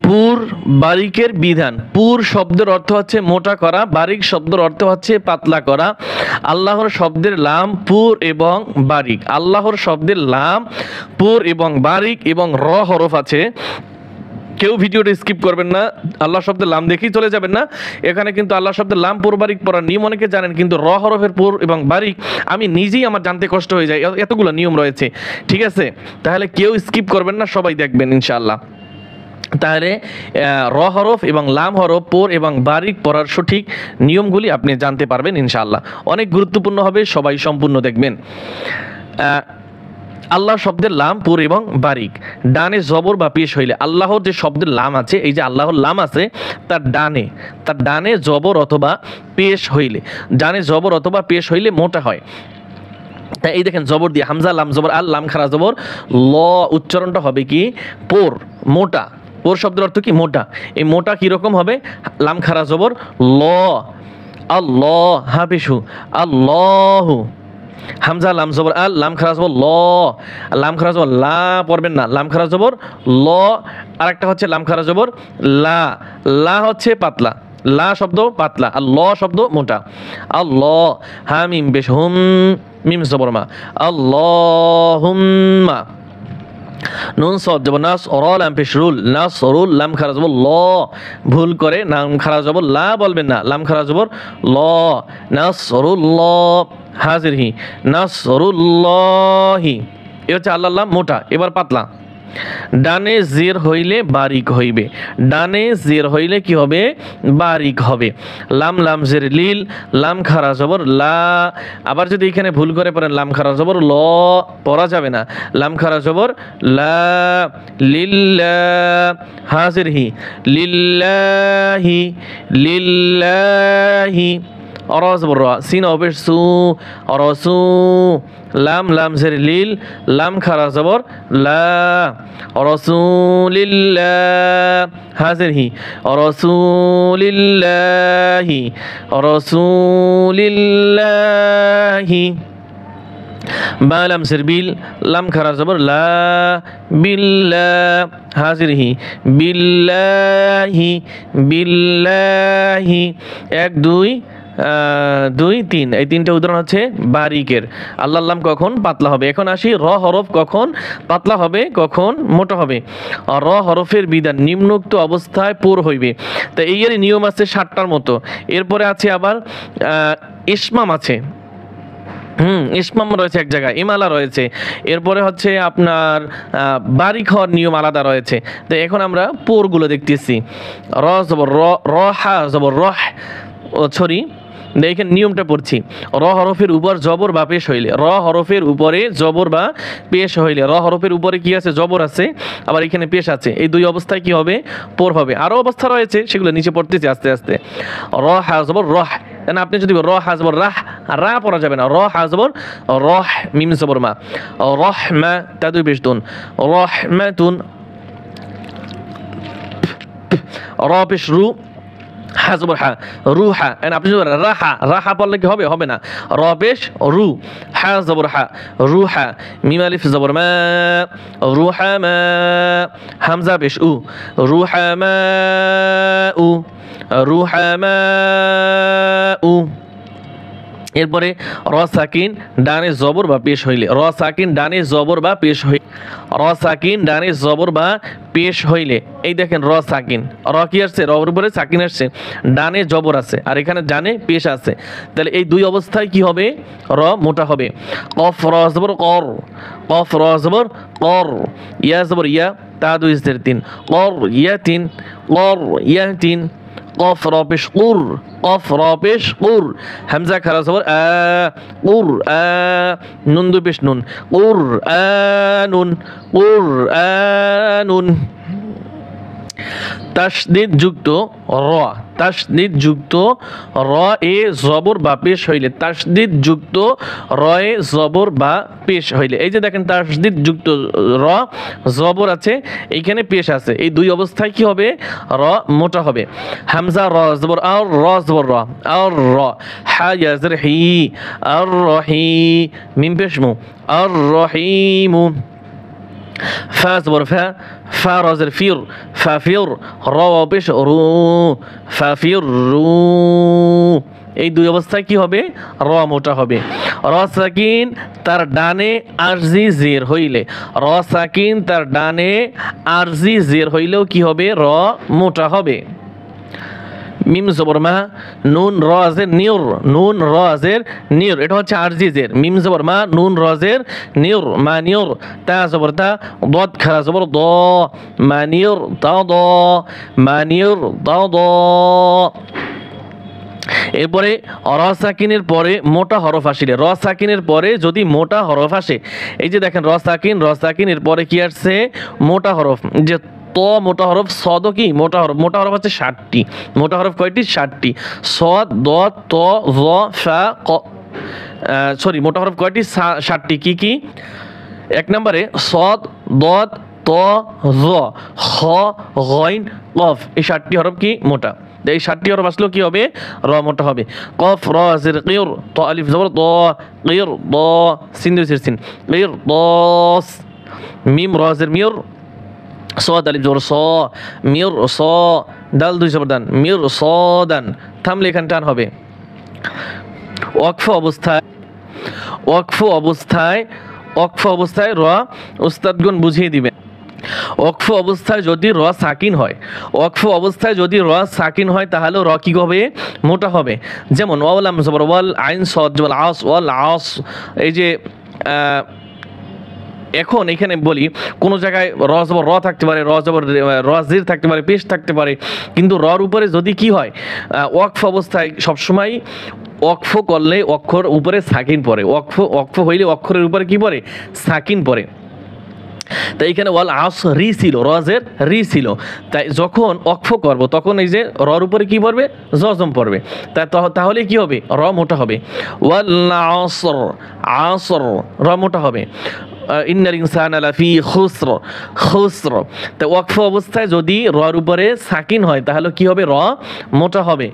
পুর বারিকের বিধান। পুর শব্দের অর্থ হচ্ছে মোটা করা, বারিক শব্দের অর্থ হচ্ছে পাতলা করা। আল্লাহর শব্দের লাম পুর এবং বারিক। আল্লাহর শব্দের লাম পুর এবং বারিক এবং র হরফ আছে। কেউ ভিডিওটা স্কিপ করবেন না, আল্লাহ শব্দের লাম দেখেই চলে যাবেন না। এখানে কিন্তু আল্লাহ শব্দের লাম পুর বারিক পড়ার নিয়ম অনেকে জানেন, কিন্তু র হরফের পুর এবং বারিক আমি নিজেই আমার জানতে কষ্ট হয়ে যায়, এতগুলো নিয়ম রয়েছে। ঠিক আছে, তাহলে কেউ স্কিপ করবেন না, সবাই দেখবেন ইনশাআল্লাহ। তাহলে র হরফ এবং লাম হরফ পুর এবং বারিক পড়ার সঠিক নিয়মগুলি আপনি জানতে পারবেন ইনশাআল্লাহ। অনেক গুরুত্বপূর্ণ হবে, সবাই সম্পূর্ণ দেখবেন। আল্লাহ শব্দের লাম পুর এবং বারিক। ডানে জবর বা পেশ হইলে, আল্লাহর যে শব্দের লাম আছে, এই যে আল্লাহর লাম আছে, তার ডানে জবর অথবা পেশ হইলে, ডানে জবর অথবা পেশ হইলে মোটা হয়। এই দেখেন জবর দিয়ে হামজা লাম জবর আল লাম খারা জবর ল, উচ্চারণটা হবে কি পোর, মোটা। পোর শব্দের অর্থ কি মোটা। এই মোটা কিরকম হবে? লাম খারা জবর ল, আল্লাহ হাফিসু, আল্লাহু, হামজা লাম জবর আল লাম খারা জবর ল, লাম খারা জবর লা পড়বেন না, লাম খারা জবর ল। আর একটা হচ্ছে লাম খারা জবর লা, লা হচ্ছে পাতলা, লা শব্দ পাতলা আর ল শব্দ মোটা। আল্লাহ হা মিম বেশ হুম, মিম জবর মা, আল্লাহুম্মা। নুন সদ জবর নাস, র লাম পেশ রুল, নাস রুল, লাম খারা জবর ল। ভুল করে লাম খারা জবর লা বলবেন না, লাম খারা জবর ল, নাসরুল্লাহ, হাজির হি, নাসরুল্লাহি। এ হচ্ছে আল্লাহ লাম মোটা। এবার পাতলা। ডানে জের হইলে বারিক হইবে, ডানে জের হইলে কি হবে? বারিক হবে। লাম লাম জের লিল, লাম খারা জবর লা। আবার যদি এখানে ভুল করে পড়েন লাম খারা জবর ল, পড়া যাবে না, লাম খারা জবর লা, লিল্লাহ, হাজির হি, লিল্লাহি, লিল্লাহি। অরজ বর সিন অবেশ সু, অরসু, লাম লাম জের লিল, লাম খারা জবর লা, রসুলিল্লাহ, হাজির হি, রসুলিল্লাহি, রসুলিল্লাহি। বা লাম জের বিল, লাম খারা জবর লা, বিল্লাহ, হাজির হি, বিল্লাহি, বিল্লাহি। 1 2 2 3, এই তিনটে উদাহরণ হচ্ছে বারিকের। আল্লাহ লাম কখন পাতলা হবে। এখন আসি র হরফ কখন পাতলা হবে, কখন মোটা হবে। র হরফের বিধান, নিম্নোক্ত অবস্থায় পুর হইবে। তা এর নিয়ম আছে 7টার মতো। এরপরে আছে আবার ইসমাম আছে, ইসমাম রয়েছে এক জায়গায়, ইমালা রয়েছে। এরপরে হচ্ছে আপনার বারিক হওয়ার নিয়ম আলাদা রয়েছে। তো এখন আমরা পোরগুলো দেখতেছি। র জবর র, র হা জবর রহ, সরি দেখেন নিয়মটা পড়ছি। র হরফের উপর জবর বা পেশ হইলে, র হরফের উপরে জবর বা পেশ হইলে, র হরফের উপরে কি আছে? জবর আছে, আবার এখানে পেশ আছে। এই দুই অবস্থায় কি হবে? পোর হবে। আরও অবস্থা রয়েছে, সেগুলো নিচে পড়তেছি আস্তে আস্তে। র হা জবর রহ, না আপনি যদি র হা জবর রাহ, রা পড়া যাবে না, র হা জবর রহ, মিম জবর মা, রহমা, তা দুই পেশ তুন, রহমাতুন। র পেশ রু, হা জবর হা, রুহা। আপনি যদি রাহা, রাহা পড়লে কি হবে? হবে না। র পেশ রু, হা জবর হা, রুহা, মিম আলিফ জবর মা, রুহামা, হামজা পেশ উ, রুহামা উ, রুহামা উ। এরপরে র সাকিন ডানে জবর বা পেশ হইলে, র সাকিন ডানে জবর বা পেশ হইলে, র সাকিন ডানে জবর বা পেশ হইলে। এই দেখেন র সাকিন, র কি আসছে? রর উপরে সাকিন আসছে, ডানে জবর আছে, আর এখানে ডানে পেশ আছে। তাহলে এই দুই অবস্থায় কি হবে? র মোটা হবে। কফ র জবর কর, কফ র জবর কর, ইয়া জবর ইয়া, তা দুই জের তিন, কর ইয়া তিন, কর ইয়া তিন। কফ র পেশ কুর, কফ র পেশ কুর, হামজা খারা জবর আ, কুর আ, নুন দুই পেশ নুন, কুর আ নুন, কুর আ নুন। তাসদীদ যুক্ত র, তাসদীদ যুক্ত র এ জবর বা পেশ হইলে, তাসদীদ যুক্ত র এ জবর বা পেশ হইলে। এই যে দেখেন তাসদীদ যুক্ত র, জবর আছে, এইখানে পেশ আছে, এই দুই অবস্থায় কি হবে? র মোটা হবে। হামজা র জবর আর, র জবর র, আর র, হা ইয়াজের হি, আর রহি, মিম পেশ মু, আর রহিমু। ফা জবর ফা, ফা রজের ফির ফাফির, র পেশ রু ফাফির রু। এই দুই অবস্থায় কি হবে? র মোটা হবে। র সাকিন তার ডানে আরজি জের হইলে, র সাকিন তার ডানে আরজি জের হইলেও কি হবে? র মোটা হবে। মিম জবর মা, নুন রাজের নিউর, নুন রাজের নিউর, এটা হচ্ছে আরজি জের। মিম জবর মা, নুন রাজের নিউর, মা নিউর। তা জবর তা, দদ খারা জবর দ, মা নিউর তা দ, মা নিউর তা দ। এরপরে র সাকিনের পরে মোটা হরফ আসিলে, র সাকিনের পরে যদি মোটা হরফ আসে, এই যে দেখেন র সাকিন এর পরে কি আসছে? মোটা হরফ। যে ত মোটা হরফ, সদ কি মোটা হরফ? মোটা হরফ হচ্ছে 60টি। মোটা হরফ কয়টি? 60টি। সদ, দ, ত, জ, ফা, ক, সরি মোটা হরফ কয়টি? 60টি। কি কি? এক নম্বরে সদ, দদ, ত, জ, খ, গইন, কফ, এই 60টি হরফ কি? মোটা। এই 60টি হরফ আসলেও কি হবে? র মোটা হবে। কফ র জের কির, ত আলিফ জবর ত, কির দ, সিন দুই সিন, কির দস। মিম র জের মির, صاد আলিফ জবর স, মির স, দাল দুই জবর দান, মির স দান। থামলে এখানে টান হবে। ওয়াকফ অবস্থায় র উস্তাদগণ বুঝিয়ে দিবেন। ওয়াকফ অবস্থায় যদি র সাকিন হয়, তাহলে র কি হবে? মোটা হবে। যেমন ওয়ালাম জবর ওয়াল, আইন সদ জবর আস, ওয়াল আস। এই যে এখন এখানে বলি, কোন জায়গায় র জবর র থাকতে পারে, র জবর র জির থাকতে পারে, পেশ থাকতে পারে, কিন্তু রর উপরে যদি কি হয়? ওয়াকফ অবস্থায় সবসময় ওয়াকফ করলে অক্ষর উপরে সাকিন পড়ে। ওয়াকফ হইলে অক্ষরের উপরে কি পড়ে? সাকিন পড়ে। তাই এখানে ওয়াল আস রি ছিল, রজের রি ছিল। তাই যখন অক্ফ করব তখন এই যে রর উপরে কি পড়বে? জজম পড়বে। তাহলে কি হবে? র মোটা হবে। ওয়াল আসর, আসর, র মোটা হবে। ইন্নাল ইনসানা লাফি খুসর, খুসর। তো ওয়াকফ অবস্থায় যদি রর উপরে সাকিন হয় তাহলে কি হবে? র মোটা হবে।